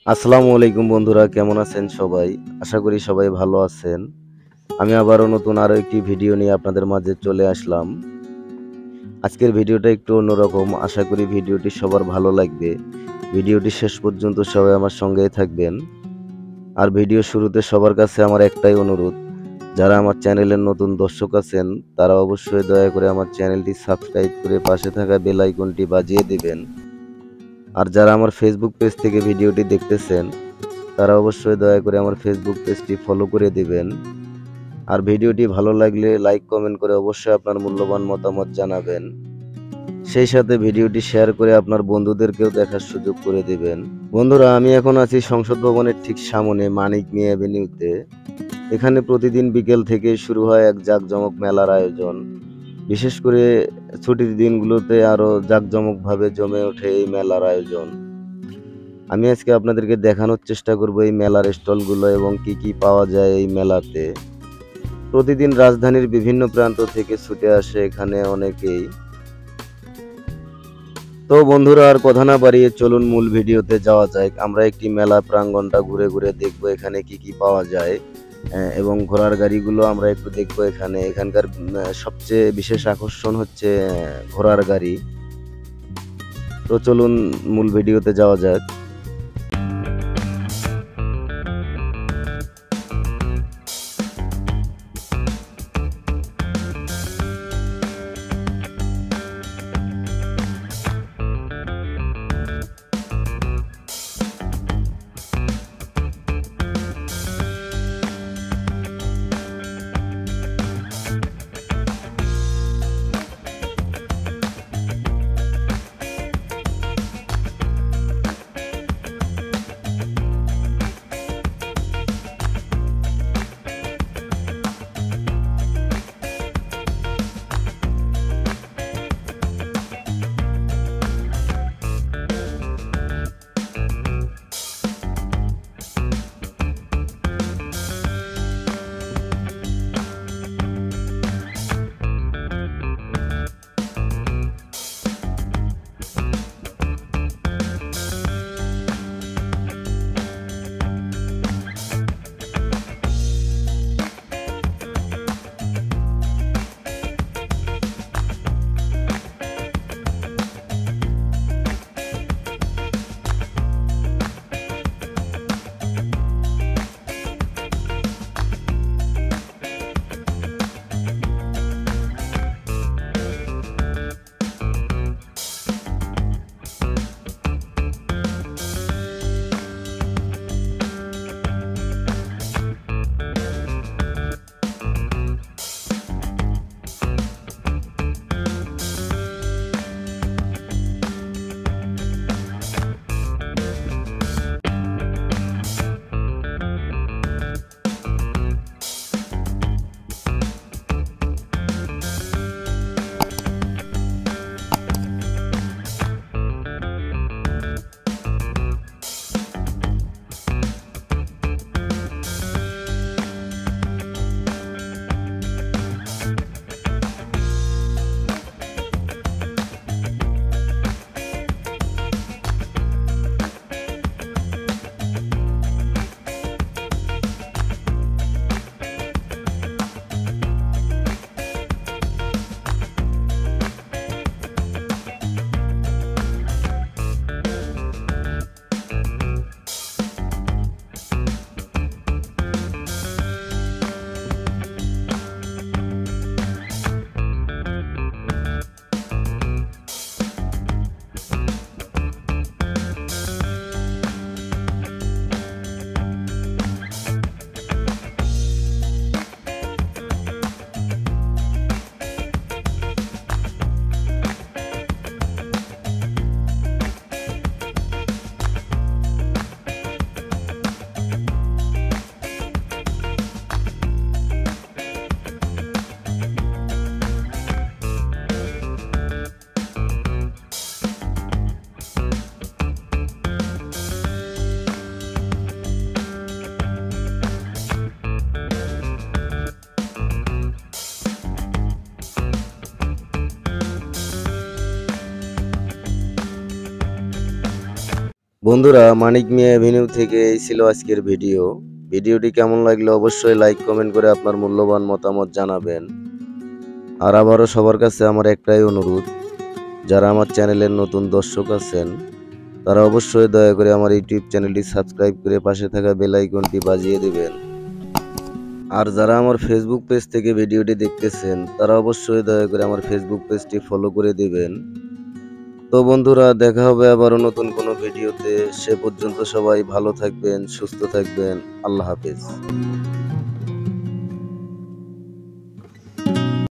আসসালামু আলাইকুম বন্ধুরা, কেমন আছেন সবাই? আশা করি সবাই ভালো আছেন। আমি আবারও নতুন আরো একটি ভিডিও নিয়ে আপনাদের মাঝে চলে আসলাম। আজকের ভিডিওটা একটু অন্যরকম। আশা করি ভিডিওটি সবার ভালো লাগবে। ভিডিওটি শেষ পর্যন্ত সবাই আমার সঙ্গেই থাকবেন। আর ভিডিও শুরুতে সবার কাছে আমার একটাই অনুরোধ, যারা আমার চ্যানেলের নতুন দর্শক আছেন, তারা অবশ্যই দয়া করে আমার চ্যানেলটি সাবস্ক্রাইব করে পাশে থাকা বেল আইকনটি বাজিয়ে দিবেন। আর যারা আমার ফেসবুক পেজ থেকে ভিডিওটি দেখতেছেন, তারা অবশ্যই দয়া করে আমার ফেসবুক পেজটি ফলো করে দিবেন। আর ভিডিওটি ভালো লাগলে লাইক কমেন্ট করে অবশ্যই আপনার মূল্যবান মতামত জানাবেন। সেই সাথে ভিডিওটি শেয়ার করে আপনার বন্ধুদেরকেও দেখার সুযোগ করে দিবেন। বন্ধুরা, আমি এখন আছি সংসদ ভবনের ঠিক সামনে মানিক মিয়া এভিনিউতে। এখানে প্রতিদিন বিকেল থেকে শুরু হয় এক জাঁকজমক মেলার আয়োজন। বিশেষ করে ছুটির দিনগুলোতে আরো জাঁকজমকভাবে জমে ওঠে এই মেলার আয়োজন। আমি আজকে আপনাদেরকে দেখানোর চেষ্টা করব এই মেলার স্টলগুলো এবং কি কি পাওয়া যায় এই মেলাতে। প্রতিদিন রাজধানীর বিভিন্ন প্রান্ত থেকে ছুটে আসে এখানে অনেকেই। তো বন্ধুরা, আর কথা না বাড়িয়ে চলুন মূল ভিডিওতে যাওয়া যাক। আমরা একটি মেলা প্রাঙ্গণটা ঘুরে ঘুরে দেখব এখানে কি কি পাওয়া যায়। এবং ঘোড়ার গাড়িগুলো আমরা একটু দেখব এখানে। এখানকার সবচেয়ে বিশেষ আকর্ষণ হচ্ছে ঘোড়ার গাড়ি। তো চলুন মূল ভিডিওতে যাওয়া যাক। বন্ধুরা, মানিক মিয়া এভিনিউ থেকে এই ছিল আজকের ভিডিওটি কেমন লাগলো অবশ্যই লাইক কমেন্ট করে আপনার মূল্যবান মতামত জানাবেন। আর আবারও সবার কাছে আমার একটাই অনুরোধ, যারা আমার চ্যানেলের নতুন দর্শক আছেন তারা অবশ্যই দয়া করে আমার ইউটিউব চ্যানেলটি সাবস্ক্রাইব করে পাশে থাকা বেল আইকনটি বাজিয়ে দেবেন। আর যারা আমার ফেসবুক পেজ থেকে ভিডিওটি দেখতেছেন তারা অবশ্যই দয়া করে আমার ফেসবুক পেজটি ফলো করে দিবেন। তো বন্ধুরা, দেখা হবে আবারও নতুন কোনো ভিডিওতে। সে পর্যন্ত সবাই ভালো থাকবেন, সুস্থ থাকবেন। আল্লাহ হাফেজ।